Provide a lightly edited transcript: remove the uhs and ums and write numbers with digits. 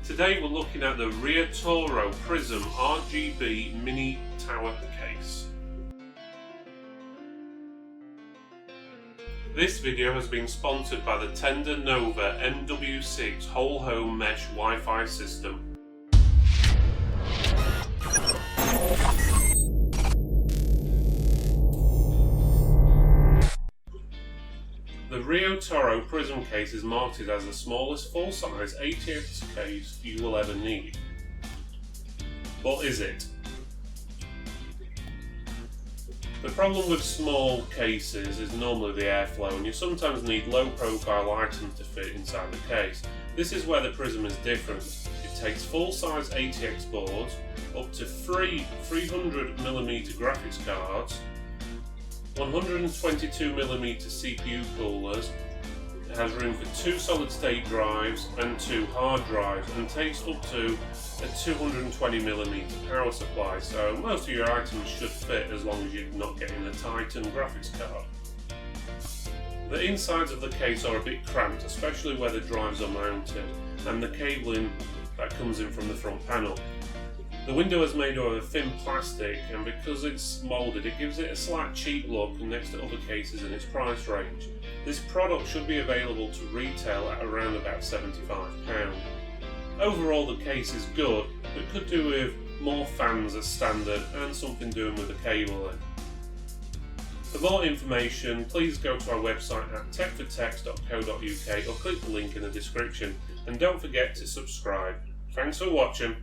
Today we're looking at the Riotoro PRISM RGB mini tower case. This video has been sponsored by the Tender Nova MW6 whole home mesh Wi-Fi system. The Riotoro PRISM case is marketed as the smallest full-size ATX case you will ever need. But is it? The problem with small cases is normally the airflow, and you sometimes need low-profile items to fit inside the case. This is where the PRISM is different. It takes full-size ATX boards, up to 3 300mm graphics cards, 122mm CPU coolers. It has room for 2 solid-state drives and 2 hard drives, and takes up to a 220mm power supply, so most of your items should fit as long as you're not getting a Titan graphics card. The insides of the case are a bit cramped, especially where the drives are mounted, and the cabling that comes in from the front panel. The window is made of a thin plastic, and because it's moulded, it gives it a slight cheap look next to other cases in its price range. This product should be available to retail at around about £75. Overall, the case is good, but could do with more fans as standard and something doing with the cabling. For more information, please go to our website at techfortex.co.uk or click the link in the description, and don't forget to subscribe. Thanks for watching.